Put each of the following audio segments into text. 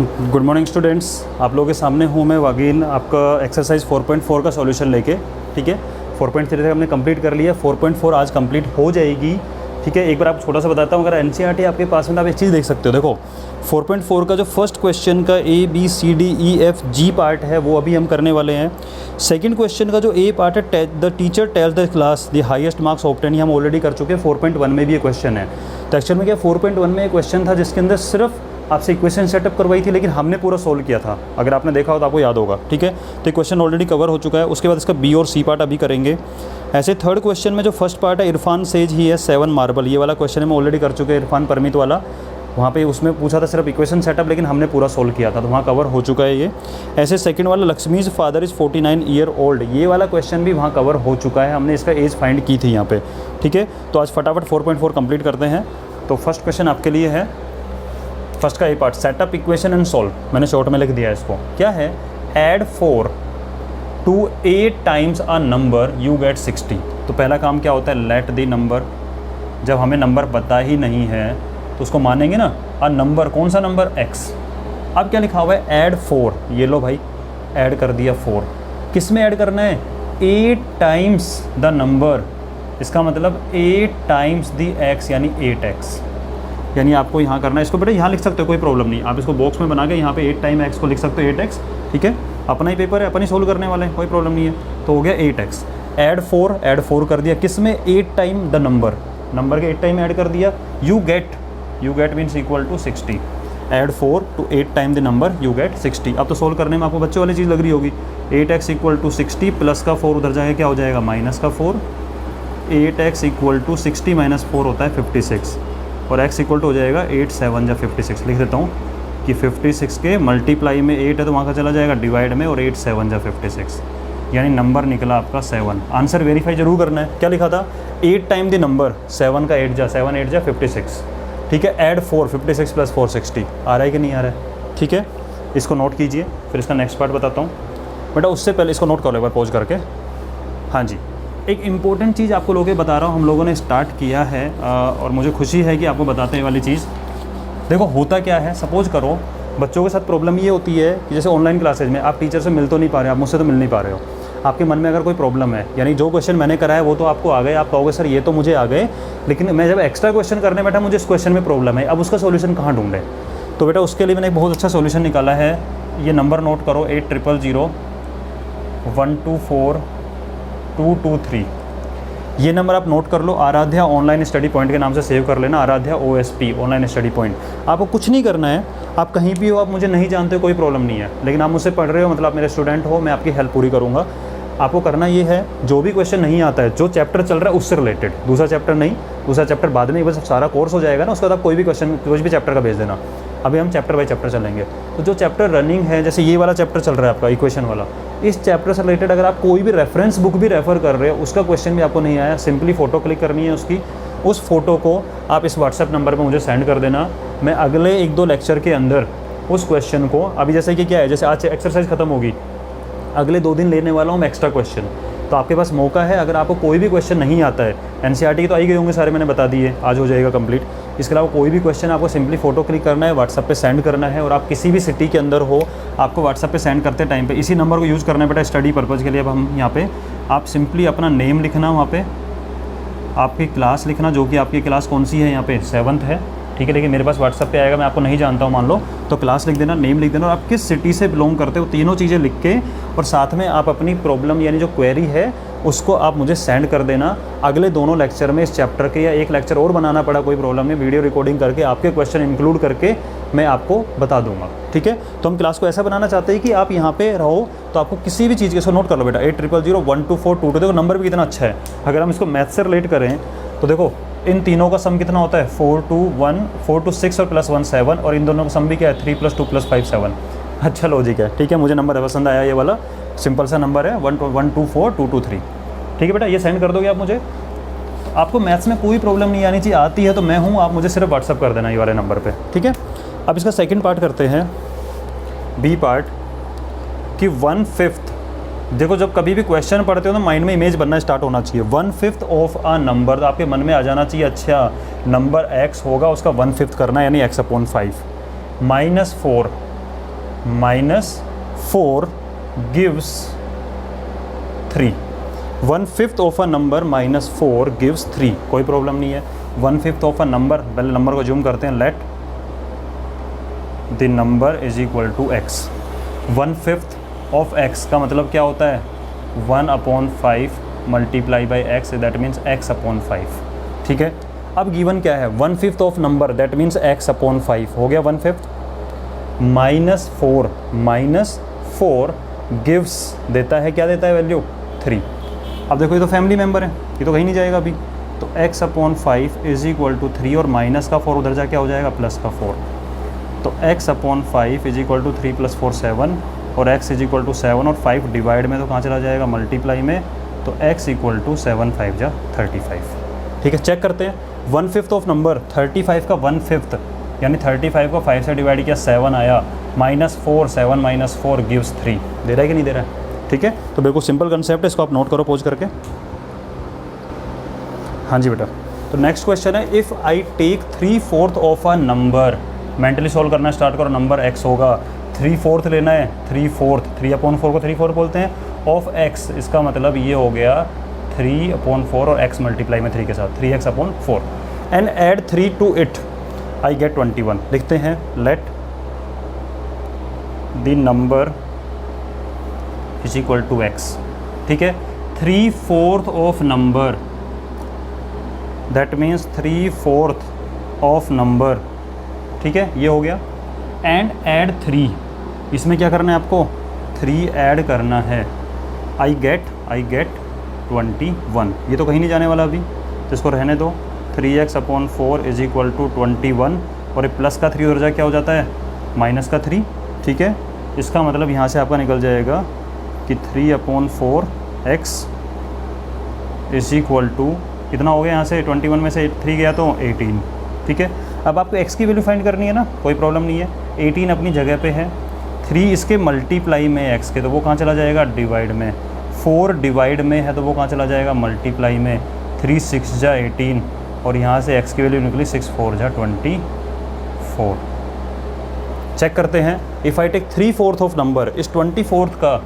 Good morning students, आप लोगों के सामने हूँ मैं वागिल, आपका एक्सरसाइज 4.4 का सॉल्यूशन लेके। ठीक है, 4.3 तक हमने कंप्लीट कर लिया, 4.4 आज कंप्लीट हो जाएगी। ठीक है, एक बार आप छोटा सा बताता हूँ, अगर एनसीईआरटी आपके पास में, आप एक चीज़ देख सकते हो। देखो 4.4 का जो फर्स्ट क्वेश्चन का ABCDEFG पार्ट है वो अभी हम करने वाले हैं। सेकंड क्वेश्चन का जो ए पार्ट है, the teacher tells the class the highest marks obtain, ये हम ऑलरेडी कर चुके हैं। 4.1 में भी ये क्वेश्चन है। तो एक्चुअल में क्या 4.1 में एक क्वेश्चन था जिसके अंदर सिर्फ आपसे इक्वेशन सेटअप करवाई थी, लेकिन हमने पूरा सोल्व किया था। अगर आपने देखा हो तो आपको याद होगा। ठीक है, तो ये क्वेश्चन ऑलरेडी कवर हो चुका है। उसके बाद इसका बी और सी पार्ट अभी करेंगे। ऐसे थर्ड क्वेश्चन में जो फर्स्ट पार्ट है, इरफान सेज ही है 7 मार्बल, ये वाला क्वेश्चन हम ऑलरेडी कर चुके हैं, इरफान परमित वाला। वहाँ पे उसमें पूछा था सिर्फ इक्वेशन सेटअप, लेकिन हमने पूरा सोल्व किया था, तो वहाँ कवर हो चुका है ये। ऐसे सेकंड वाला Lakshmi's father is 49 year old, ये वाला क्वेश्चन भी वहाँ कवर हो चुका है, हमने इसका एज फाइंड की थी यहाँ पे। ठीक है, तो आज फटाफट 4.4 कंप्लीट करते हैं। तो फर्स्ट क्वेश्चन आपके लिए है, फर्स्ट का A part, setup equation and solve. मैंने शॉर्ट में लिख दिया है इसको। क्या है, add 4 to 8 times a number you get 60। तो पहला काम क्या होता है, लेट दी नंबर। जब हमें नंबर पता ही नहीं है तो उसको मानेंगे ना, अ नंबर, कौन सा नंबर, x। अब क्या लिखा हुआ है, ऐड 4, ये लो भाई ऐड कर दिया 4। किस में ऐड करना है, 8 टाइम्स द नंबर, इसका मतलब 8 टाइम्स दी x, यानी 8x। यानी आपको यहाँ करना है, इसको बेटा यहाँ लिख सकते हो, कोई प्रॉब्लम नहीं। आप इसको बॉक्स में बना के यहाँ पे 8 टाइम x को लिख सकते हो, 8x। ठीक है, अपना ही पेपर है, अपन ही सोल्व करने वाले हैं, कोई प्रॉब्लम नहीं है। तो हो गया 8x। ऐड 4 कर दिया, किस में, 8 टाइम द नंबर, नंबर के 8 टाइम ऐड कर दिया। You get means equal to 60। Add 4 to 8 time the number you get 60। अब तो सोल्व करने में आपको बच्चों वाली चीज़ लग रही होगी। 8x इक्वल टू 60 प्लस का 4 उधर जाएगा, क्या हो जाएगा, माइनस का 4। 8x इक्वल टू 60 माइनस 4 होता है 56, और x इक्वल टू हो जाएगा 8 7 या 56। लिख देता हूँ कि 56 के मल्टीप्लाई में 8 है तो वहाँ का चला जाएगा डिवाइड में, और 8 7 या 56, यानी नंबर निकला आपका 7। आंसर वेरीफाई जरूर करना है। क्या लिखा था, 8 टाइम द नंबर, 7 का 8 जा 7 8 जा 56। ठीक है, ऐड 4, 56 प्लस 4 60। आ रहा है कि नहीं आ रहा है। ठीक है, इसको नोट कीजिए, फिर इसका नेक्स्ट पार्ट बताता हूँ। बेटा उससे पहले इसको नोट कर लो एक बार पॉज करके। हाँ जी, एक इम्पॉर्टेंट चीज़ आपको लोगों बता रहा हूँ, हम लोगों ने स्टार्ट किया है और मुझे खुशी है कि आपको बताते हैं वाली चीज़। देखो होता क्या है, सपोज करो बच्चों के साथ प्रॉब्लम ये होती है कि जैसे ऑनलाइन क्लासेज में आप टीचर से मिल तो नहीं पा रहे, आप मुझसे तो मिल नहीं पा रहे हो। आपके मन में अगर कोई प्रॉब्लम है, यानी जो क्वेश्चन मैंने कराया वो तो आपको आ गए, आप कहोगे सर ये तो मुझे आ गए, लेकिन मैं जब एक्स्ट्रा क्वेश्चन करने बैठा मुझे इस क्वेश्चन में प्रॉब्लम है, अब उसका सोल्यूशन कहाँ ढूंढे। तो बेटा उसके लिए मैंने एक बहुत अच्छा सोल्यूशन निकाला है। ये नंबर नोट करो, 8000 124 223। ये नंबर आप नोट कर लो, आराध्या ऑनलाइन स्टडी पॉइंट के नाम से सेव कर लेना, Aaradhya OSP online study point. आपको कुछ नहीं करना है, आप कहीं भी हो, आप मुझे नहीं जानते हो, कोई प्रॉब्लम नहीं है, लेकिन आप मुझसे पढ़ रहे हो, मतलब आप मेरे स्टूडेंट हो, मैं आपकी हेल्प पूरी करूँगा। आपको करना ये है, जो भी क्वेश्चन नहीं आता है, जो चैप्टर चल रहा है उससे रिलेटेड, दूसरा चैप्टर नहीं, दूसरा चैप्टर बाद में, बस सारा कोर्स हो जाएगा ना, उसके बाद आप कोई भी क्वेश्चन कोई भी चैप्टर का भेज देना। अभी हम चैप्टर बाई चैप्टर चलेंगे। तो जो चैप्टर रनिंग है, जैसे ये वाला चैप्टर चल रहा है आपका इक्वेशन वाला, इस चैप्टर से रिलेटेड अगर आप कोई भी रेफरेंस बुक भी रेफ़र कर रहे हो, उसका क्वेश्चन भी आपको नहीं आया, सिंपली फ़ोटो क्लिक करनी है उसकी, उस फोटो को आप इस व्हाट्सएप नंबर पर मुझे सेंड कर देना। मैं अगले 1-2 लेक्चर के अंदर उस क्वेश्चन को, अभी जैसे कि क्या है, जैसे आज एक्सरसाइज खत्म होगी, अगले 2 दिन लेने वाला हूँ मैं एक्स्ट्रा क्वेश्चन। तो आपके पास मौका है, अगर आपको कोई भी क्वेश्चन नहीं आता है, एनसीईआरटी तो आई गए होंगे सारे, मैंने बता दिए, आज हो जाएगा कंप्लीट। इसके अलावा कोई भी क्वेश्चन आपको सिंपली फ़ोटो क्लिक करना है, व्हाट्सएप पे सेंड करना है, और आप किसी भी सिटी के अंदर हो, आपको व्हाट्सएप पे सेंड करते टाइम पे इसी नंबर को यूज़ करना है बेटा स्टडी पर्पज़ के लिए। अब हम यहाँ पे आप सिंपली अपना नेम लिखना, वहाँ पे आपकी क्लास लिखना, जो कि आपकी क्लास कौन सी है, यहाँ पे 7th है। ठीक है, लेकिन मेरे पास व्हाट्सएप पे आएगा, मैं आपको नहीं जानता हूँ मान लो, तो क्लास लिख देना, नेम लिख देना, और आप किस सिटी से बिलोंग करते हो, तीनों चीज़ें लिख के, और साथ में आप अपनी प्रॉब्लम यानी जो क्वेरी है उसको आप मुझे सेंड कर देना। अगले दोनों लेक्चर में इस चैप्टर के, या एक लेक्चर और बनाना पड़ा कोई प्रॉब्लम नहीं, वीडियो रिकॉर्डिंग करके आपके क्वेश्चन इंक्लूड करके मैं आपको बता दूंगा। ठीक है, तो हम क्लास को ऐसा बनाना चाहते हैं कि आप यहाँ पे रहो, तो आपको किसी भी चीज़ के, इसको नोट कर लो बेटा, 8000 124 22। देखो नंबर भी कितना अच्छा है, अगर हम इसको मैथ से रिलेट करें तो देखो इन तीनों का सम कितना होता है, 4 to 1 4 to 6 और प्लस 1 7, और इन दोनों का सम भी क्या है, 3 + 2 + 5 7। अच्छा लॉजिक है। ठीक है, मुझे नंबर पसंद आया, ये वाला सिंपल सा नंबर है 124 223। ठीक है बेटा, ये सेंड कर दोगे आप मुझे। आपको मैथ्स में कोई प्रॉब्लम नहीं आनी चाहिए, आती है तो मैं हूँ, आप मुझे सिर्फ व्हाट्सअप कर देना ये वाले नंबर पे। ठीक है, अब इसका सेकंड पार्ट करते हैं, बी पार्ट, कि 1/5। देखो जब कभी भी क्वेश्चन पढ़ते हो तो माइंड में इमेज बनना स्टार्ट होना चाहिए। 1/5 ऑफ अ नंबर, तो आपके मन में आ जाना चाहिए, अच्छा नंबर x होगा, उसका 1/5 करना है, यानी x/5 -4 -4 gives 3। 1/5 ऑफ अ नंबर -4 गिव्स 3, कोई प्रॉब्लम नहीं है। 1/5 ऑफ अ नंबर, पहले नंबर को जूम करते हैं, let the number is equal to x। 1/5 of x का मतलब क्या होता है 1/5 multiply by x, that means x/5। ठीक है, अब गिवन क्या है 1/5 of number, that means x/5 हो गया 1/5। -4 गिव्स देता है, क्या देता है वैल्यू 3। अब देखो ये तो फैमिली मेम्बर है, ये तो कहीं नहीं जाएगा अभी, तो x/5 इज इक्वल टू 3 और माइनस का 4 उधर जा क्या हो जाएगा प्लस का 4। तो x/5 इज इक्वल टू 3 + 4 7 और x इज इक्वल टू 7 और 5 डिवाइड में तो कहाँ चला जाएगा मल्टीप्लाई में, तो x इक्वल टू 7 5 जा 35। ठीक है, चेक करते हैं 1/5 ऑफ नंबर 35 का 1/5 यानी 35 को 5 से डिवाइड किया 7 आया, -4 7 - 4 गिव्स 3। दे रहा है कि नहीं दे रहा है? ठीक है, तो बिल्कुल सिंपल कंसेप्ट है, इसको आप नोट करो पोज करके। हाँ जी बेटा, तो नेक्स्ट क्वेश्चन है if I take 3/4 of a number, mentally solve करना स्टार्ट करो, नंबर x होगा 3/4 लेना है, 3/4 3/4 को 3/4 बोलते हैं, ऑफ x, इसका मतलब ये हो गया 3/4 और x मल्टीप्लाई में 3 के साथ 3x/4 and add 3 to it I get 21। लिखते हैं let the number is equal to x। ठीक है, 3/4 of number, that means 3/4 of number. ठीक है, ये हो गया, एंड ऐड 3, इसमें क्या करना है आपको 3 ऐड करना है, आई गेट 21। ये तो कहीं नहीं जाने वाला अभी, तो इसको रहने दो। 3x/4 इज इक्वल टू 21 और ये प्लस का 3 उधर जा क्या हो जाता है माइनस का 3। ठीक है, इसका मतलब यहाँ से आपका निकल जाएगा कि 3/4x इज इक्वल टू कितना हो गया, यहाँ से 21 में से 3 गया तो 18। ठीक है, अब आपको x की वैल्यू फाइंड करनी है ना, कोई प्रॉब्लम नहीं है, 18 अपनी जगह पे है, 3 इसके मल्टीप्लाई में x के, तो वो कहाँ चला जाएगा डिवाइड में, 4 डिवाइड में है तो वो कहाँ चला जाएगा मल्टीप्लाई में, 3 6 जा 18 और यहाँ से x की वैल्यू निकली 6 4 जा 24। चेक करते हैं, if I take 3/4 of number, इस 24 का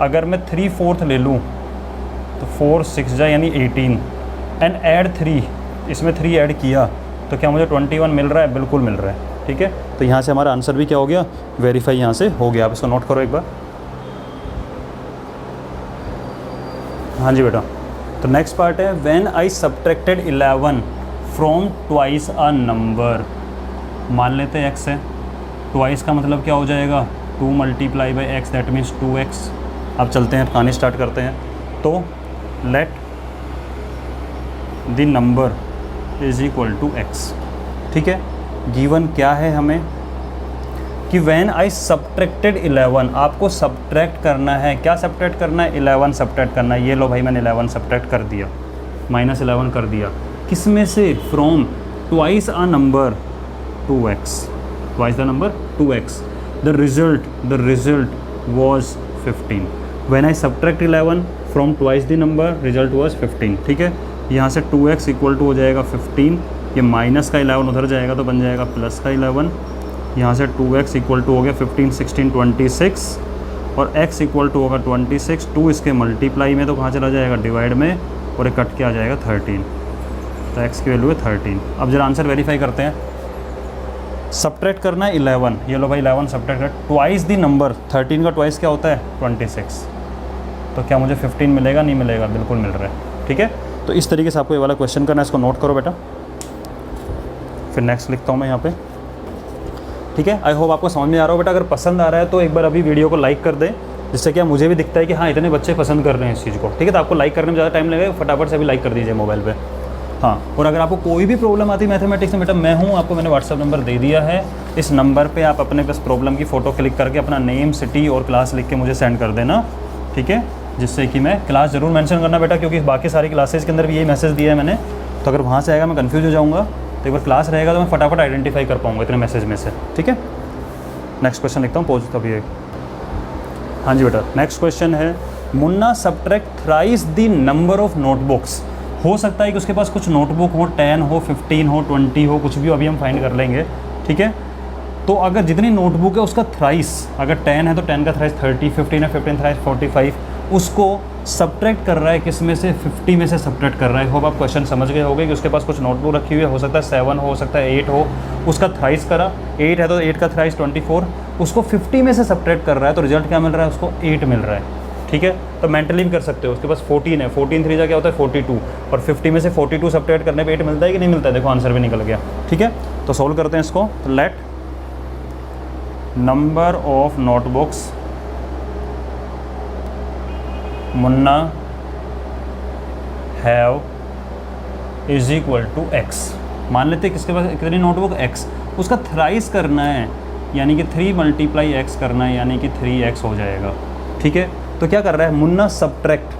अगर मैं 3/4 ले लूँ तो 4 6 जा यानी 18 एंड ऐड 3, इसमें 3 ऐड किया तो क्या मुझे 21 मिल रहा है, बिल्कुल मिल रहा है। ठीक है, तो यहाँ से हमारा आंसर भी क्या हो गया, वेरीफाई यहाँ से हो गया। आप इसको नोट करो एक बार। हाँ जी बेटा, तो नेक्स्ट पार्ट है when I subtracted 11 from twice a number. मान लेते हैं x है, ट्वाइस का मतलब क्या हो जाएगा 2 multiply by x, that means 2x। अब चलते हैं कहानी स्टार्ट करते हैं, तो let the number is equal to x। ठीक है, गिवन क्या है हमें कि व्हेन आई सब्ट्रैक्टेड 11, आपको सब्ट्रैक्ट करना है, क्या सब्ट्रैक्ट करना है 11 सब्ट्रैक्ट करना है। ये लो भाई मैंने 11 सब्ट्रैक्ट कर दिया, -11 कर दिया, किस में से, from twice a number 2x, twice the number 2x, the result was 15। When I subtract 11 from twice the number, result was 15। ठीक है, यहाँ से 2x इक्वल टू हो जाएगा 15, ये माइनस का 11 उधर जाएगा तो बन जाएगा प्लस का 11, यहाँ से 2x इक्वल टू हो गया 15 16 26 और x इक्वल टू होगा 26, 2 इसके मल्टीप्लाई में तो कहाँ चला जाएगा डिवाइड में और ये कट के आ जाएगा 13, तो x की वैल्यू है 13। अब जरा आंसर वेरीफाई करते हैं, सब्ट्रैक्ट करना है 11, ये लो भाई 11 सब्ट्रैक्ट कर, ट्वाइस दी नंबर, 13 का ट्वाइस क्या होता है 26, तो क्या मुझे 15 मिलेगा, नहीं मिलेगा, बिल्कुल मिल रहा है। ठीक है, तो इस तरीके से आपको ये वाला क्वेश्चन करना है, इसको नोट करो बेटा। फिर नेक्स्ट लिखता हूँ मैं यहाँ पे। ठीक है, आई होप आपको समझ में आ रहा हो बेटा। अगर पसंद आ रहा है तो एक बार अभी वीडियो को लाइक कर दें, जिससे क्या मुझे भी दिखता है कि हाँ इतने बच्चे पसंद कर रहे हैं इस चीज़ को। ठीक है, तो आपको लाइक करने में ज़्यादा टाइम लगेगा, फटाफट से अभी लाइक कर दीजिए मोबाइल पे। हाँ, और अगर आपको कोई भी प्रॉब्लम आती है मैथमेटिक्स में बेटा, मैं हूँ, आपको मैंने व्हाट्सअप नंबर दे दिया है, इस नंबर पर आप अपने पास प्रॉब्लम की फ़ोटो क्लिक करके अपना नेम, सिटी और क्लास लिख के मुझे सेंड कर देना। ठीक है, जिससे कि मैं क्लास ज़रूर मेंशन करना बेटा, क्योंकि बाकी सारी क्लासेस के अंदर भी यही मैसेज दिया है मैंने, तो अगर वहाँ से आएगा मैं कंफ्यूज हो जाऊँगा, तो एक बार क्लास रहेगा तो मैं फटाफट आइडेंटिफाई कर पाऊँगा इतने मैसेज में से। ठीक है, नेक्स्ट क्वेश्चन लिखता हूँ, पोज तभी एक। हाँ जी बेटा, नेक्स्ट क्वेश्चन है Munna subtract thrice the number of notebooks. हो सकता है कि उसके पास कुछ नोटबुक हो, 10 हो, 15 हो, 20 हो, कुछ भी हो, अभी हम फाइंड कर लेंगे। ठीक है, तो अगर जितनी नोटबुक है उसका थ्राइस, अगर 10 है तो 10 का थ्राइस 30, 15 है 15 थ्राइस 45, उसको सब्ट्रैक्ट कर रहा है किस में से, 50 में से सब्ट्रैक्ट कर रहा है। होप आप क्वेश्चन समझ गए होंगे कि उसके पास कुछ नोटबुक रखी हुई है, हो सकता है 7 हो सकता है 8 हो, उसका थ्राइस करा, 8 है तो 8 का थ्राइस 24, उसको 50 में से सब्ट्रैक्ट कर रहा है, तो रिजल्ट क्या मिल रहा है उसको, 8 मिल रहा है। ठीक है, तो मेंटली भी कर सकते हो, उसके पास 14 है, 14 3 क्या होता है 42, और 50 में से 42 सब्ट्रैक्ट करने पे 8 मिलता है कि नहीं मिलता है, देखो आंसर भी निकल गया। ठीक है, तो सॉल्व करते हैं इसको। तो let number of notebooks Munna have is equal to x. मान लेते हैं किसके पास कितनी नोटबुक, एक्स, उसका थ्राइस करना है यानी कि 3 मल्टीप्लाई एक्स करना है यानी कि 3x हो जाएगा। ठीक है, तो क्या कर रहा है मुन्ना, सब्ट्रैक्ट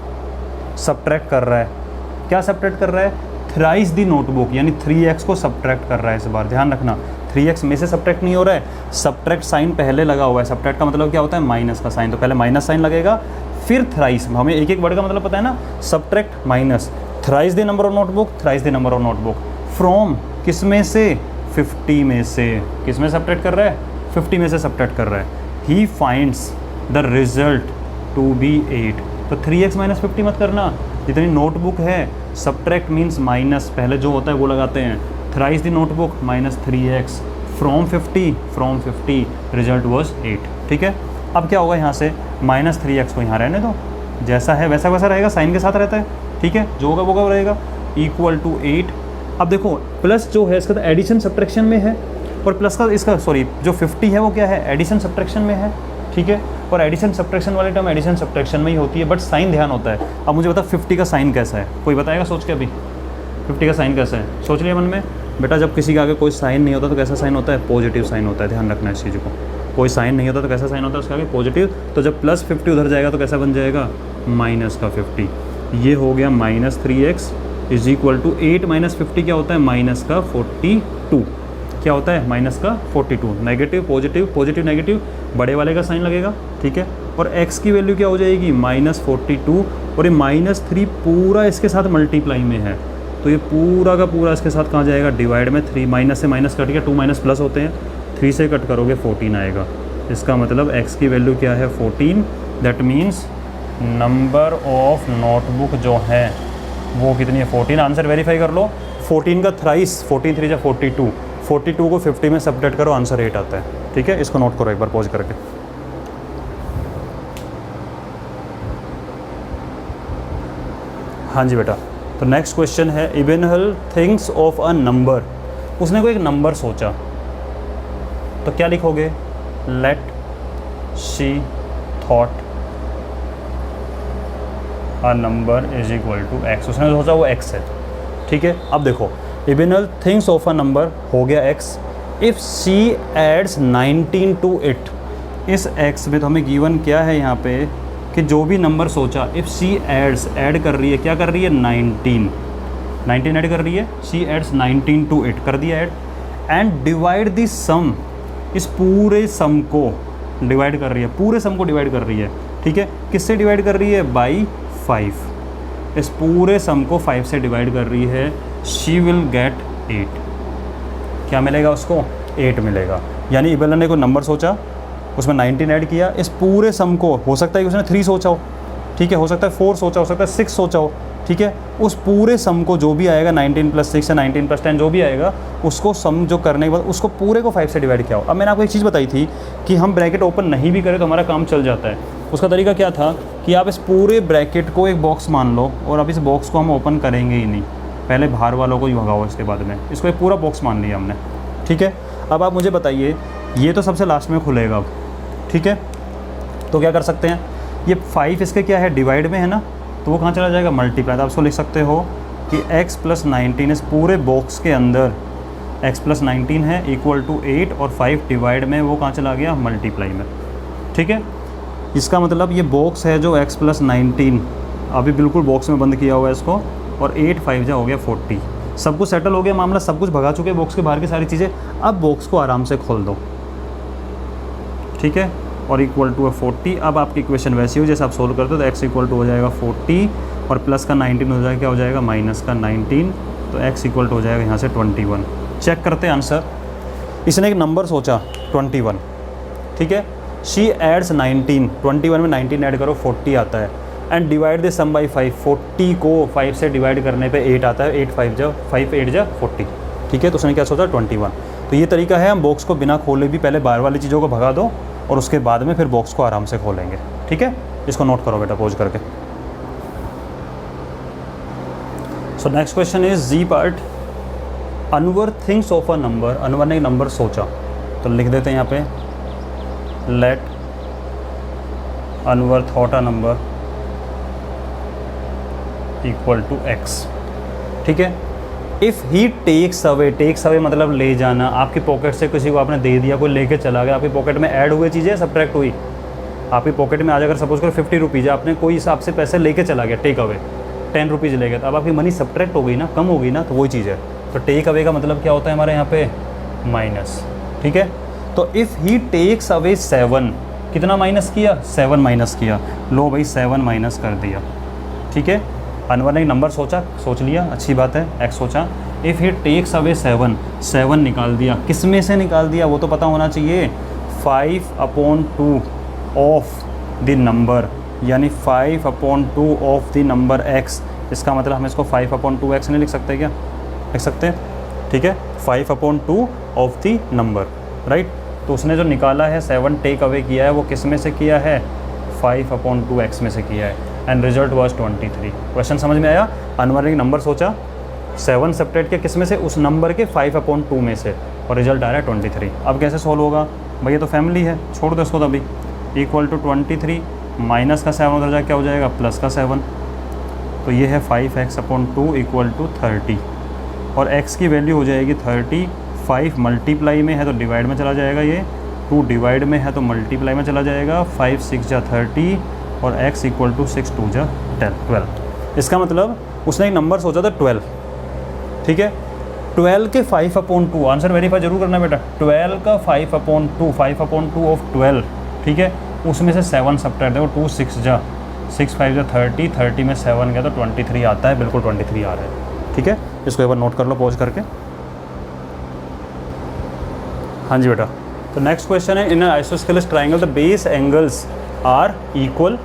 कर रहा है। क्या सब्ट्रैक्ट कर रहा है, थ्राइस दी नोटबुक यानी 3x को सब्ट्रैक्ट कर रहा है। इस बार ध्यान रखना 3x में से सब्ट्रैक्ट नहीं हो रहा है, सब्ट्रैक्ट साइन पहले लगा हुआ है। सब्ट्रैक्ट का मतलब क्या होता है, माइनस का साइन, तो पहले माइनस साइन लगेगा फिर थ्राइस। हमें एक एक वर्ड का मतलब पता है ना, subtract minus, thrice the number of notebook, thrice the number of notebook, from किस में से, 50 में से। किस में सब्ट्रैक्ट कर रहा है, 50 में से सब्ट्रैक्ट कर रहा है। He finds the result to be 8। तो 3x माइनस 50 मत करना, जितनी नोटबुक है सब्ट्रैक्ट मीन्स माइनस, पहले जो होता है वो लगाते हैं, thrice the notebook minus 3x, from 50 result was 8। ठीक है, अब क्या होगा यहाँ से, माइनस 3x को यहाँ रहने दो, जैसा है वैसा वैसा रहेगा, साइन के साथ रहता है। ठीक है, जो होगा वो कब रहेगा, इक्वल टू 8। अब देखो प्लस जो है इसका तो एडिशन सब्ट्रैक्शन में है, और प्लस का इसका सॉरी जो 50 है वो क्या है, एडिशन सब्ट्रैक्शन में है। ठीक है, और एडिशन सब्ट्रैक्शन वाले टर्म एडिशन सब्ट्रैक्शन में ही होती है, बट साइन ध्यान होता है। अब मुझे बता 50 का साइन कैसा है, कोई बताएगा सोच के, अभी 50 का साइन कैसा है, सोच लिया मन में। बेटा जब किसी के आगे कोई साइन नहीं होता तो कैसा साइन होता है, पॉजिटिव साइन होता है, ध्यान रखना इस चीज़ को। कोई साइन नहीं होता तो कैसा साइन होता है उसके आगे, पॉजिटिव। तो जब प्लस 50 उधर जाएगा तो कैसा बन जाएगा, माइनस का 50। ये हो गया minus 3x is equal to 8 minus 50 क्या होता है, माइनस का 42। क्या होता है, माइनस का 42। नेगेटिव पॉजिटिव, पॉजिटिव नेगेटिव, बड़े वाले का साइन लगेगा। ठीक है, और x की वैल्यू क्या हो जाएगी, माइनस 42, और ये माइनस 3 पूरा इसके साथ मल्टीप्लाई में है, तो ये पूरा का पूरा इसके साथ कहाँ जाएगा, डिवाइड में। 3 माइनस से माइनस कट के 2 माइनस प्लस होते हैं, 3 से कट करोगे 14 आएगा। इसका मतलब x की वैल्यू क्या है, 14। That means number of notebook जो है वो कितनी है, 14। आंसर वेरीफाई कर लो, 14 का थ्राइस, 14 3 जा 42, 42 को 50 में सब्ट्रैक्ट करो, आंसर 8 आता है। ठीक है, इसको नोट करो एक बार पॉज करके। हाँ जी बेटा, तो नेक्स्ट क्वेश्चन है, Ibenhal thinks of a number. उसने कोई एक नंबर सोचा, तो क्या लिखोगे, let she thought a number is equal to x. उसने सोचा वो एक्स है। ठीक है, अब देखो Ibenhal thinks of a number हो गया x, if she adds 19 to it. इस एक्स में तो हमें गिवन क्या है यहाँ पे कि जो भी नंबर सोचा, इफ़ शी एड्स, ऐड कर रही है, क्या कर रही है, 19 ऐड कर रही है, शी एड्स 19 टू इट, कर दिया ऐड, एंड डिवाइड द सम, इस पूरे सम को डिवाइड कर रही है, पूरे सम को डिवाइड कर रही है। ठीक है, किससे डिवाइड कर रही है, बाई 5। इस पूरे सम को 5 से डिवाइड कर रही है, शी विल गेट 8। क्या मिलेगा उसको, 8 मिलेगा। यानी इबेनहल ने कोई नंबर सोचा, उसमें 19 ऐड किया, इस पूरे सम को, हो सकता है कि उसने 3 सोचा हो, ठीक है, हो सकता है 4 सोचा, हो सकता है 6 सोचा हो। ठीक है, उस पूरे सम को जो भी आएगा 19 + 6 या 19 + 10 जो भी आएगा, उसको सम जो करने के बाद उसको पूरे को 5 से डिवाइड किया हो। अब मैंने आपको एक चीज़ बताई थी कि हम ब्रैकेट ओपन नहीं भी करें तो हमारा काम चल जाता है। उसका तरीका क्या था कि आप इस पूरे ब्रैकेट को एक बॉक्स मान लो, और अब इस बॉक्स को हम ओपन करेंगे ही नहीं, पहले बाहर वालों को ही भगाओ, इसके बाद में इसको एक पूरा बॉक्स मान लिया हमने। ठीक है, अब आप मुझे बताइए, ये तो सबसे लास्ट में खुलेगा अब। ठीक है, तो क्या कर सकते हैं, ये 5 इसके क्या है, डिवाइड में है ना, तो वो कहाँ चला जाएगा, मल्टीप्लाई। तो आप इसको लिख सकते हो कि x + 19 इस पूरे बॉक्स के अंदर x + 19 है इक्वल टू 8, और 5 डिवाइड में वो कहाँ चला गया, मल्टीप्लाई में। ठीक है, इसका मतलब ये बॉक्स है जो x + 19 अभी बिल्कुल बॉक्स में बंद किया हुआ है इसको, और 8 5 जा हो गया 40। सब कुछ सेटल हो गया मामला, सब कुछ भगा चुके बॉक्स के बाहर की सारी चीज़ें। अब बॉक्स को आराम से खोल दो। ठीक है, और इक्वल टू 40। अब आपकी इक्वेशन वैसी हो जैसे आप सोल्व करते हो, तो x इक्वल टू हो जाएगा 40, और प्लस का 19 हो जाएगा, क्या हो जाएगा, माइनस का 19, तो x इक्वल टू हो जाएगा यहाँ से 21। चेक करते हैं आंसर। इसने एक नंबर सोचा, 21, ठीक है। शी एड्स 19, 21 में 19 ऐड करो 40 आता है। And divide the sum by 5, 40 को 5 से डिवाइड करने पे 8 आता है, 8 5 जा 5 8 जा 40, ठीक है। तो उसने क्या सोचा 21। तो ये तरीका है, हम बॉक्स को बिना खोले भी पहले बाहर वाली चीज़ों को भगा दो और उसके बाद में फिर बॉक्स को आराम से खोलेंगे, ठीक है। इसको नोट करो बेटा पॉज करके। So next question is G part, Anwar things of a number. Anwar ने एक नंबर सोचा, तो लिख देते हैं यहाँ पे, let Anwar thought a number equal to x, ठीक है। इफ़ ही टेक्स अवे मतलब ले जाना। आपकी पॉकेट से किसी को आपने दे दिया, कोई लेके चला गया, आपकी पॉकेट में ऐड हुए चीज़ें सब्ट्रैक्ट हुई। आपकी पॉकेट में आज अगर सपोज करो 50 रुपीज़, आपने कोई हिसाब से पैसे लेके चला गया, टेक अवे 10 रुपीज़ ले गया, तो अब आपकी मनी सब्ट्रैक्ट हो गई ना, कम हो गई ना, तो वही चीज़ है। तो टेक अवे का मतलब क्या होता है हमारे यहाँ पे, माइनस, ठीक है। तो इफ़ ही टेक्स अवे 7, कितना माइनस किया, 7 माइनस किया। लो भाई 7 माइनस कर दिया, ठीक है। अनवर ने नंबर सोचा, सोच लिया, अच्छी बात है, एक्स सोचा। इफ़ ही टेक्स अवे 7 निकाल दिया। किस में से निकाल दिया वो तो पता होना चाहिए, 5/2 ऑफ द नंबर, यानी 5/2 ऑफ द नंबर x। इसका मतलब हम इसको 5/2x नहीं लिख सकते क्या, लिख सकते हैं, ठीक है। 5/2 ऑफ द नंबर, राइट। तो उसने जो निकाला है 7 टेक अवे किया है, वो किस में से किया है, 5/2x में से किया है। And result was 23। क्वेश्चन समझ में आया। अनवर ने नंबर सोचा, 7 सब्ट्रैक्ट किया किस में से, उस नंबर के 5/2 में से, और रिजल्ट आ रहा है 23। अब कैसे सोल्व होगा भाई, ये तो फैमिली है, छोड़ दो इसको। तो अभी इक्वल टू 23 माइनस का 7 उधर जा क्या हो जाएगा, प्लस का 7। तो ये है 5x/2 इक्वल टू 30, और x की वैल्यू हो जाएगी 30। 5 मल्टीप्लाई में है तो डिवाइड में चला जाएगा, ये 2 डिवाइड में है तो मल्टीप्लाई में चला जाएगा। 5 6 जा 30 और x इक्वल टू 6 2 जा 12। इसका मतलब उसने एक नंबर सोचा था 12, ठीक है। 12 के 5/2, आंसर वेरीफाई जरूर करना बेटा। 12 का 5/2 ऑफ 12, ठीक है। उसमें से 7 सब्ट्रैक्ट देखो, 2 6 जा 6 5 जा 30, 30 में 7 गया तो 23 आता है, बिल्कुल 23 आ रहा है, ठीक है। इसको एक बार नोट कर लो पॉज करके। हाँ जी बेटा। तो नेक्स्ट क्वेश्चन है, in isosceles triangle the base angles are equal,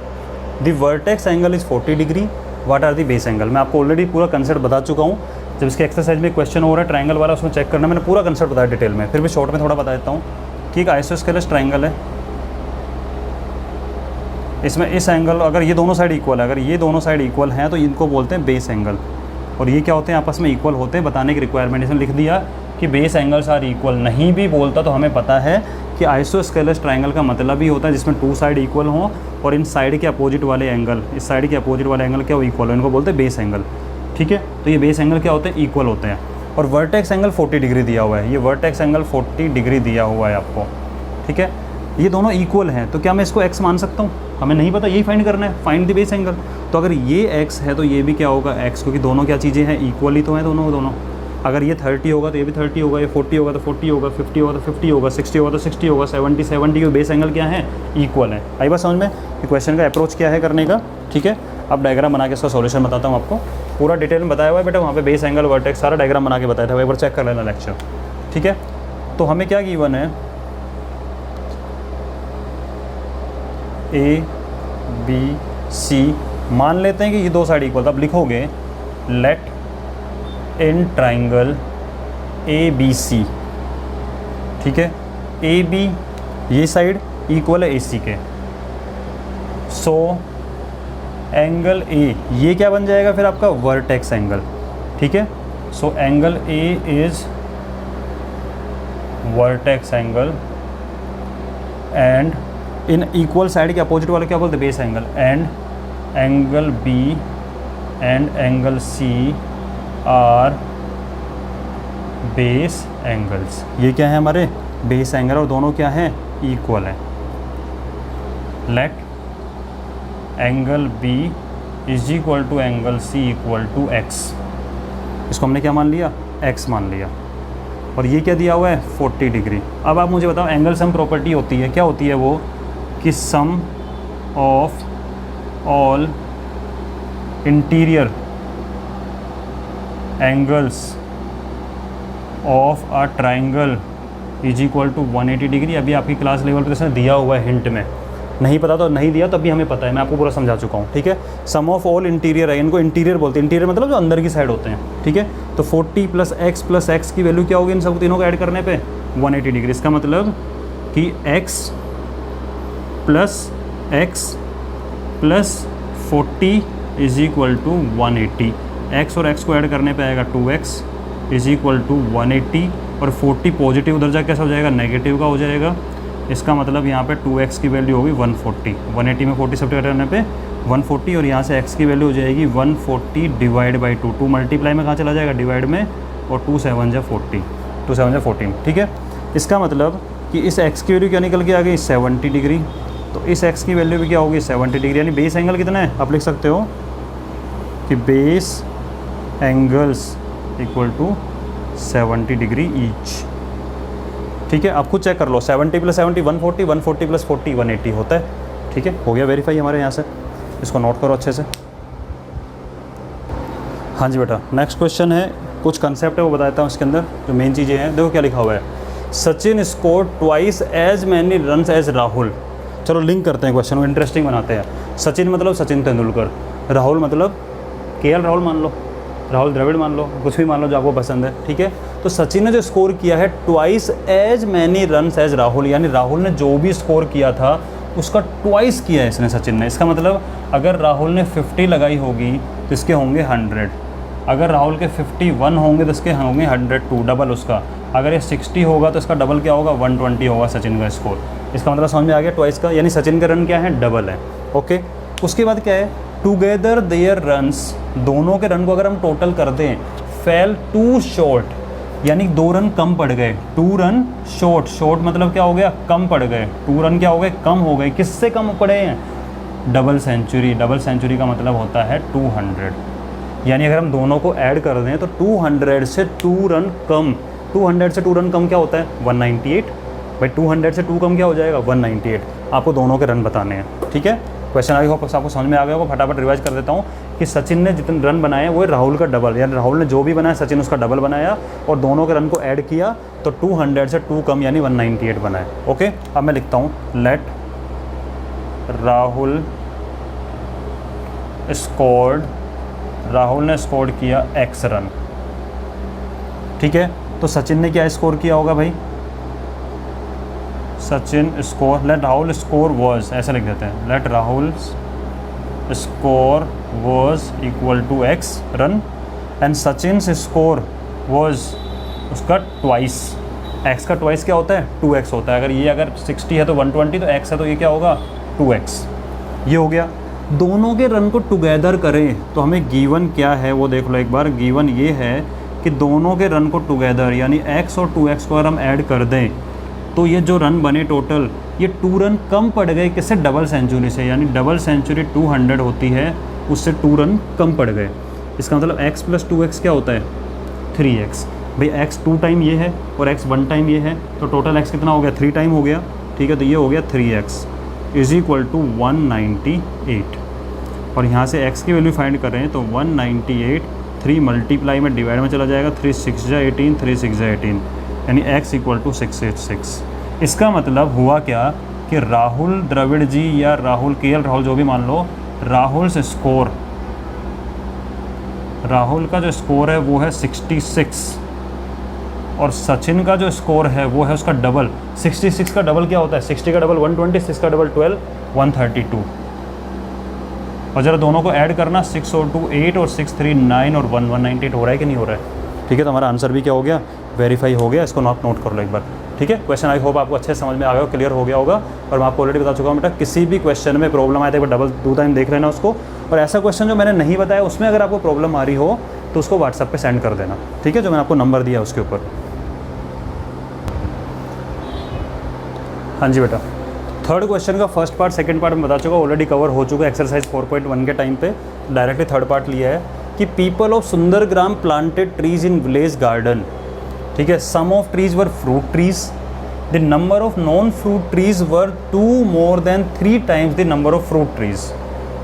the vertex angle is 40 degree, what are the base angle. मैं आपको ऑलरेडी पूरा कंसेप्ट बता चुका हूँ। जब इसके एक्सरसाइज में क्वेश्चन हो रहा है ट्राइंगल वाला, उसमें चेक करना, मैंने पूरा कंसेप्ट बताया डिटेल में, फिर भी शॉर्ट में थोड़ा बता देता हूँ कि एक आइसोस्केलस ट्राइंगल है। इसमें इस एंगल, अगर ये दोनों साइड इक्वल है, अगर ये दोनों साइड इक्वल हैं तो इनको बोलते हैं बेस एंगल। और ये क्या होते हैं, आपस में इक्वल होते हैं, बताने की रिक्वायरमेंट इसमें लिख दिया कि बेस एंगल्स आर इक्वल। नहीं भी बोलता तो हमें पता है कि आइसोस्केलस ट्राइंगल का मतलब ही होता है जिसमें 2 साइड इक्वल हों और इन साइड के अपोजिट वाले एंगल, इस साइड के अपोजिट वाले एंगल क्या हो, इक्वल हो, इनको बोलते हैं बेस एंगल, ठीक है। तो ये बेस एंगल क्या होते हैं, इक्वल होते हैं। और वर्टेक्स एंगल 40 डिग्री दिया हुआ है, ये वर्टेक्स एंगल 40 डिग्री दिया हुआ है आपको, ठीक है। ये दोनों इक्वल हैं, तो क्या मैं इसको x मान सकता हूँ, हमें नहीं पता, यही फाइंड करना है, फाइंड द बेस एंगल। तो अगर ये x है तो ये भी क्या होगा x, क्योंकि दोनों क्या चीज़ें हैं, इक्वल ही तो हैं दोनों। अगर ये 30 होगा तो ये भी 30 होगा, ये 40 होगा तो 40 होगा, 50 होगा तो 50 होगा, 60 होगा तो 60 होगा, 70 के बेस एंगल क्या है, इक्वल है। आई बात समझ में, कि क्वेश्चन का अप्रोच क्या है करने का, ठीक है। अब डायग्राम बना के इसका सॉल्यूशन बताता हूँ आपको, पूरा डिटेल में बताया हुआ है बेटा, वहाँ पे बेस एंगल वर्टेक्स सारा डायग्राम बना के बताया था, एक बार चेक कर लेना लेक्चर, ठीक है। तो हमें क्या गिवन है, ABC, मान लेते हैं कि ये 2 साइड इक्वल, तब लिखोगे लेट इन ट्राइंगल ABC, ठीक है। AB ये साइड इक्वल है AC के, सो एंगल A ये क्या बन जाएगा फिर आपका वर्टेक्स एंगल, ठीक है। So angle A is vertex angle and in equal side के अपोजिट वाले क्या बोलते हैं, base angle. And angle B and angle C are base angles. ये क्या है हमारे बेस एंगल, और दोनों क्या हैं, इक्वल है। Let angle B is equal to angle C equal to x। इसको हमने क्या मान लिया, x मान लिया, और ये क्या दिया हुआ है, 40 डिग्री। अब आप मुझे बताओ, एंगल सम प्रॉपर्टी होती है, क्या होती है वो, कि sum of all interior angles of a triangle is equal to 180 degree. अभी आपकी क्लास लेवल पर इसने दिया हुआ है हिंट में, नहीं पता तो नहीं दिया तो अभी हमें पता है, मैं आपको पूरा समझा चुका हूँ, ठीक है। सम ऑफ ऑल इंटीरियर है, इनको इंटीरियर बोलते हैं, इंटीरियर मतलब जो अंदर की साइड होते हैं, ठीक है। तो 40 + x की वैल्यू क्या होगी इन सब तीनों को ऐड करने पे 180 डिग्री। इसका मतलब कि x + 40 is equal to 180। x और x को ऐड करने पे आएगा 2x इज इक्वल टू 180, और 40 पॉजिटिव उधर जाके कैसा हो जाएगा, नेगेटिव का हो जाएगा। इसका मतलब यहाँ पे 2x की वैल्यू होगी 140, 180 में 40 सब्ट्रैक्ट करने पे 140, और यहाँ से x की वैल्यू हो जाएगी 140 डिवाइड बाई 2। 2 मल्टीप्लाई में कहाँ चला जाएगा, डिवाइड में, और 2 7 जा 40, 2 7 जा 14, ठीक है। इसका मतलब कि इस x की वैल्यू क्या निकल के आ गई 70 डिग्री, तो इस x की वैल्यू भी क्या होगी 70 डिग्री। यानी बेस एंगल कितना है, आप लिख सकते हो कि base angles equal to 70 degree each, ठीक है। आप खुद चेक कर लो, 70 + 70 140, 140 + 40 180 होता है, ठीक है। हो गया वेरीफाई हमारे यहाँ से, इसको नोट करो अच्छे से। हाँ जी बेटा, नेक्स्ट क्वेश्चन है, कुछ कंसेप्ट है वो बताता हूँ इसके अंदर, जो मेन चीज़ें हैं। देखो क्या लिखा हुआ है, Sachin score twice as many runs as Rahul. चलो लिंक करते हैं क्वेश्चन को, इंटरेस्टिंग बनाते हैं। सचिन मतलब सचिन तेंदुलकर, राहुल मतलब KL राहुल मान लो, राहुल द्रविड़ मान लो, कुछ भी मान लो जो आपको पसंद है, ठीक है। तो सचिन ने जो स्कोर किया है twice as many runs as Rahul, यानी राहुल ने जो भी स्कोर किया था उसका ट्वाइस किया है इसने, सचिन ने। इसका मतलब अगर राहुल ने 50 लगाई होगी तो इसके होंगे 100, अगर राहुल के 51 होंगे तो इसके होंगे 102, डबल उसका। अगर ये 60 होगा तो इसका डबल क्या होगा, 120 होगा सचिन का स्कोर। इसका मतलब समझ में आ गया ट्वाइस का, यानी सचिन का रन क्या है, डबल है, ओके। उसके बाद क्या है, टुगेदर देयर रन्स, दोनों के रन को अगर हम टोटल कर दें, फेल 2 शॉर्ट, यानी 2 रन कम पड़ गए, 2 रन शॉर्ट, शॉर्ट मतलब क्या हो गया, कम पड़ गए, 2 रन क्या हो गए, कम हो गए। किससे कम पड़े हैं, डबल सेंचुरी। डबल सेंचुरी का मतलब होता है 200, यानी अगर हम दोनों को ऐड कर दें तो 200 से 2 रन कम, 200 से 2 रन कम क्या होता है 198, भाई 200 से 2 कम क्या हो जाएगा 198। आपको दोनों के रन बताने हैं, ठीक है। क्वेश्चन आई होप आपको समझ में आ गया होगा। फटाफट रिवाइज कर देता हूँ कि सचिन ने जितने रन बनाए वो राहुल का डबल, यानी राहुल ने जो भी बनाया सचिन उसका डबल बनाया, और दोनों के रन को ऐड किया तो 200 से 2 कम यानी 198 बनाए, ओके। अब मैं लिखता हूँ, लेट राहुल स्कोर्ड, राहुल ने स्कोर किया x रन, ठीक है। तो सचिन ने क्या स्कोर किया होगा भाई, Sachin score, let Rahul score was, ऐसा लिख देते हैं, लेट Rahul score was equal to x run, and Sachin score was उसका ट्वाइस, x का ट्वाइस क्या होता है 2x होता है। अगर 60 है तो 120, तो x है तो ये क्या होगा 2x, ये हो गया। दोनों के रन को टुगेदर करें तो हमें गिवन क्या है वो देख लो एक बार। गिवन ये है कि दोनों के रन को टुगेदर, यानी x और 2x को अगर हम ऐड कर दें तो ये जो रन बने टोटल, ये 2 रन कम पड़ गए किससे, डबल सेंचुरी से, यानी डबल सेंचुरी 200 होती है, उससे 2 रन कम पड़ गए। इसका मतलब x + 2x क्या होता है 3x, भाई x 2 टाइम ये है और x 1 टाइम ये है, तो टोटल x कितना हो गया 3 टाइम हो गया, ठीक है। तो ये हो गया 3x इज इक्वल टू 198, और यहाँ से x की वैल्यू फाइंड कर रहे हैं तो 198, 3 मल्टीप्लाई में डिवाइड में चला जाएगा, 3 6 जा 18, 3 6 जा 18, यानी x इक्वल टू 686। इसका मतलब हुआ क्या कि राहुल द्रविड़ जी या राहुल KL राहुल जो भी मान लो, राहुल से स्कोर, राहुल का जो स्कोर है वो है 66, और सचिन का जो स्कोर है वो है उसका डबल। 66 का डबल क्या होता है, 60 का डबल 120, 6 का डबल 12, 132, और ज़रा दोनों को ऐड करना, 6 और 2 8 और 6 3 9 और 1 198 हो रहा है कि नहीं हो रहा है, ठीक है। तो हमारा आंसर भी क्या हो गया, वेरीफाई हो गया। इसको नोट कर लो एक बार, ठीक है। क्वेश्चन आई होप आपको अच्छे से समझ में आ गया, क्लियर हो गया होगा। और मैं आपको ऑलरेडी बता चुका हूँ बेटा, किसी भी क्वेश्चन में प्रॉब्लम आए तो एक बार डबल 2 टाइम देख लेना उसको, और ऐसा क्वेश्चन जो मैंने नहीं बताया उसमें अगर आपको प्रॉब्लम आ रही हो तो उसको व्हाट्सएप पे सेंड कर देना, ठीक है, जो मैंने आपको नंबर दिया उसके ऊपर। हाँ जी बेटा, थर्ड क्वेश्चन का फर्स्ट पार्ट सेकंड पार्ट में बता चुका, ऑलरेडी कवर हो चुका है एक्सरसाइज 4.1 के टाइम पे। डायरेक्टली थर्ड पार्ट लिया है कि people of Sundargram planted trees in village garden, ठीक है। Some of trees were fruit trees, the number of non fruit trees were 2 more than 3 times the number of fruit trees,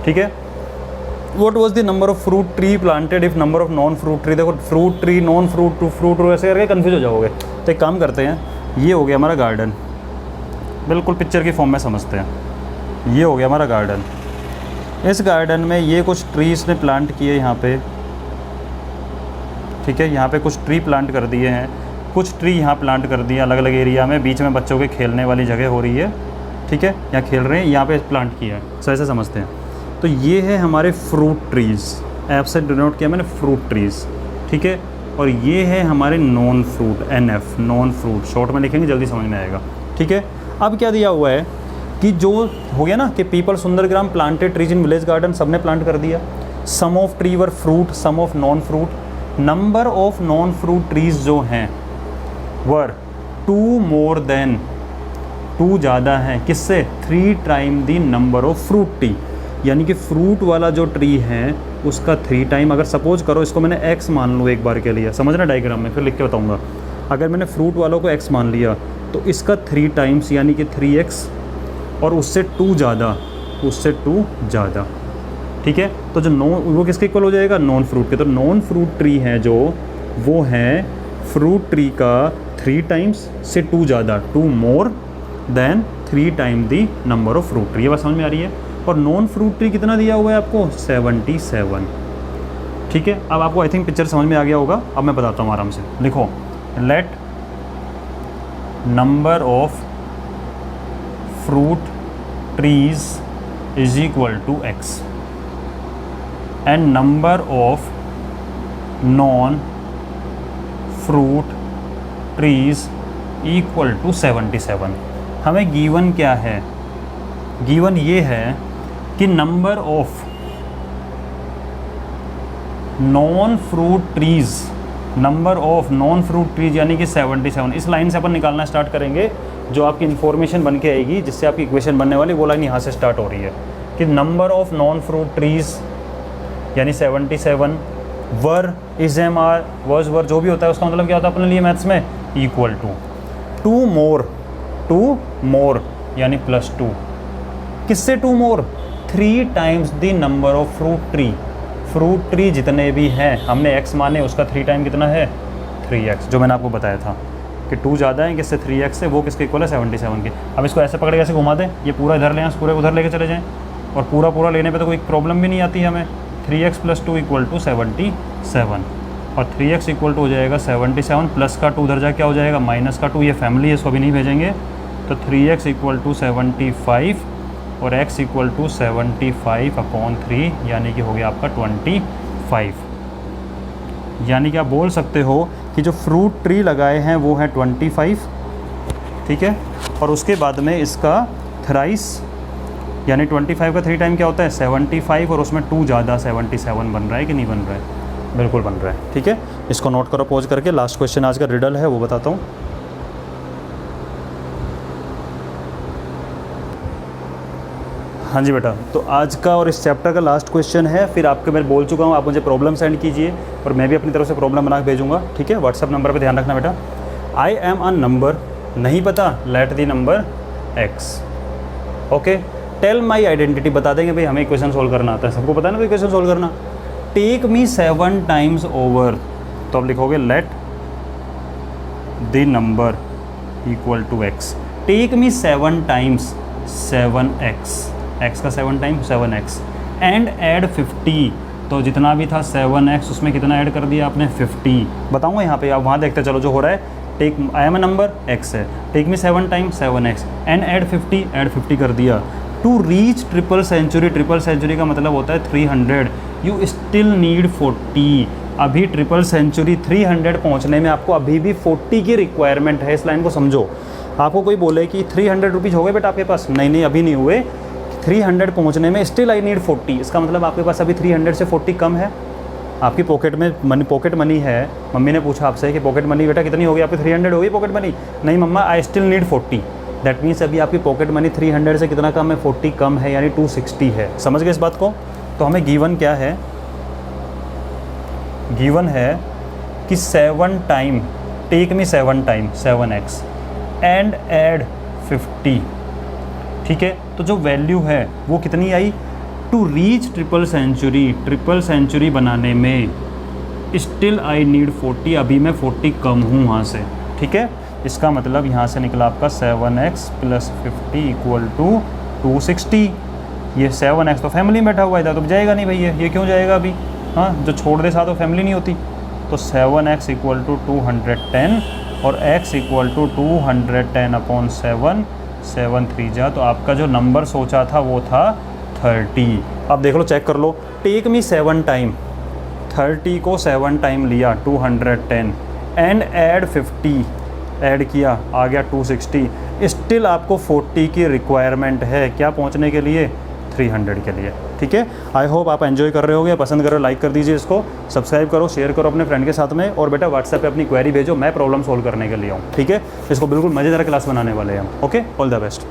ठीक है। What was the number of fruit tree planted if number of non fruit tree, देखो fruit tree non fruit to fruit ऐसे करके confuse हो जाओगे। तो एक काम करते हैं, ये हो गया हमारा गार्डन, बिल्कुल पिक्चर की फॉर्म में समझते हैं। ये हो गया हमारा गार्डन। इस गार्डन में ये कुछ ट्रीज़ ने प्लांट किए यहाँ पे, ठीक है, यहाँ पे कुछ ट्री प्लांट कर दिए हैं, कुछ ट्री यहाँ प्लांट कर दिए अलग अलग एरिया में, बीच में बच्चों के खेलने वाली जगह हो रही है, ठीक है, यहाँ खेल रहे हैं, यहाँ पे प्लांट किया है। सो ऐसे समझते हैं। तो ये है हमारे फ्रूट ट्रीज़, ऐप से डिनोट किया मैंने फ्रूट ट्रीज़, ठीक है। और ये है हमारे non fruit, NF, non fruit, short में लिखेंगे जल्दी समझ में आएगा, ठीक है। अब क्या दिया हुआ है कि जो हो गया ना कि people Sundargram planted trees in village garden, सबने प्लांट कर दिया। Some of tree were fruit, some of non fruit. Number of non fruit trees जो हैं वर 2 मोर देन, 2 ज़्यादा है किससे, 3 time the number of fruit tree, यानी कि फ्रूट वाला जो ट्री है उसका 3 टाइम। अगर सपोज करो इसको मैंने x मान लूँ एक बार के लिए, समझना डायग्राम में, फिर लिख के बताऊँगा। अगर मैंने फ्रूट वालों को x मान लिया तो इसका 3 टाइम्स यानी कि 3x, और उससे 2 ज़्यादा, उससे 2 ज़्यादा, ठीक है। तो जो वो किसके इक्वल हो जाएगा, नॉन फ्रूट के। तो नॉन फ्रूट ट्री है जो, वो है फ्रूट ट्री का 3 टाइम्स से 2 ज़्यादा, 2 more than 3 time the number of fruit tree. ये बात समझ में आ रही है। और नॉन फ्रूट ट्री कितना दिया हुआ है आपको, 77, ठीक है। अब आपको आई थिंक पिक्चर समझ में आ गया होगा। अब मैं बताता हूँ आराम से, लिखो, let number of fruit trees is equal to x and number of non fruit trees equal to 77। हमें गिवन क्या है, गिवन ये है कि number of non fruit trees, number of non fruit trees यानी कि 77। इस लाइन से अपन निकालना स्टार्ट करेंगे, जो आपकी इन्फॉर्मेशन बन के आएगी, जिससे आपकी इक्वेशन बनने वाली, वो लाइन यहाँ से स्टार्ट हो रही है कि number of non fruit trees यानी 77, वर इज एम आर वर्स वर जो भी होता है उसका मतलब क्या होता है अपने लिए मैथ्स में, इक्वल टू 2 मोर, 2 मोर यानी +2। किससे 2 मोर, 3 times the number of fruit tree. Fruit tree जितने भी हैं हमने x माने, उसका 3 टाइम कितना है, 3x, जो मैंने आपको बताया था कि 2 ज़्यादा है किससे, 3x से, वो किसके इक्वल है, 77 के। अब इसको ऐसे पकड़ के ऐसे घुमा दें, ये पूरा इधर ले आए, पूरे उधर लेके चले जाएँ, और पूरा लेने पे तो कोई प्रॉब्लम भी नहीं आती हमें। 3x + 2 = 77, और 3x इक्वल टू हो जाएगा 77, प्लस का 2 उधर जा क्या हो जाएगा, माइनस का 2, ये फैमिली है इसको अभी नहीं भेजेंगे। तो 3x = 75 और x = 75/3 यानी कि हो गया आपका 25। यानी कि आप बोल सकते हो कि जो फ्रूट ट्री लगाए हैं वो है 25, ठीक है। और उसके बाद में इसका थ्राइस यानी 25 का 3 टाइम क्या होता है, 75, और उसमें 2 ज़्यादा 77 बन रहा है कि नहीं बन रहा है, बिल्कुल बन रहा है, ठीक है। इसको नोट करो पॉज करके। लास्ट क्वेश्चन आज का रिडल है वो बताता हूँ। हाँ जी बेटा, तो आज का और इस चैप्टर का लास्ट क्वेश्चन है। फिर आपके मैं बोल चुका हूँ, आप मुझे प्रॉब्लम सेंड कीजिए और मैं भी अपनी तरफ से प्रॉब्लम बना के भेजूँगा, ठीक है। व्हाट्सअप नंबर पे ध्यान रखना बेटा। आई एम अ नंबर, नहीं पता, let the number x, okay. Tell my identity, बता देंगे भाई हमें इक्वेशन सोल्व करना आता है, सबको पता है ना इक्वेशन सोल्व करना। टेक मी 7 टाइम्स ओवर, तो आप लिखोगे let the number equal to x। Take me 7 times 7x, x का 7 टाइम 7x, एंड ऐड 50, तो जितना भी था 7x उसमें कितना ऐड कर दिया आपने, 50। बताऊँगा यहाँ पे, आप वहाँ देखते चलो जो हो रहा है। Take I am a number x है, take me 7 time 7x and add 50, add 50 कर दिया। To reach triple century, triple century का मतलब होता है 300, यू स्टिल नीड 40। अभी ट्रिपल सेंचुरी 300 पहुँचने में आपको अभी भी 40 की रिक्वायरमेंट है। इस लाइन को समझो। आपको कोई बोले कि 300 रुपीज़ हो गए बेटा आपके पास, नहीं नहीं अभी नहीं हुए, 300 पहुँचने में स्टिल आई नीड 40। इसका मतलब आपके पास अभी 300 से 40 कम है। आपकी पॉकेट में मनी, पॉकेट मनी है। मम्मी ने पूछा आपसे कि पॉकेट मनी बेटा कितनी होगी आपकी, 300 होगी पॉकेट मनी, नहीं mamma I still need 40। That means अभी आपकी पॉकेट मनी 300 से कितना कम है, 40 कम है, यानी 260 है। समझ गए इस बात को। तो हमें गिवन क्या है, गिवन है कि 7 time, take me 7 time 7x and add 50, ठीक है। तो जो वैल्यू है वो कितनी आई, to reach triple century, triple century बनाने में स्टिल आई नीड 40, अभी मैं 40 कम हूँ वहाँ से, ठीक है। इसका मतलब यहाँ से निकला आपका 7x + 50 = 260। ये 7x तो फैमिली में बैठा हुआ है, तो जाएगा नहीं भैया, ये क्यों जाएगा अभी? हाँ, जो छोड़ दे साथ तो फैमिली नहीं होती। तो 7x = 210 और x = 210/7, 7 3 जा, तो आपका जो नंबर सोचा था वो था 30। अब देख लो, चेक कर लो, टेक मी 7 टाइम, 30 को 7 टाइम लिया 210 एंड ऐड 50, ऐड किया आ गया 260। स्टिल आपको 40 की रिक्वायरमेंट है, क्या पहुंचने के लिए? 300 के लिए। ठीक है, आई होप आप एंजॉय कर रहे होगे, पसंद कर रहे हो, लाइक कर दीजिए इसको, सब्सक्राइब करो, शेयर करो अपने फ्रेंड के साथ में, और बेटा व्हाट्सएप पे अपनी क्वेरी भेजो, मैं प्रॉब्लम सोल्व करने के लिए हूँ। ठीक है, इसको बिल्कुल मज़ेदार क्लास बनाने वाले हैं हम। Okay, all the best.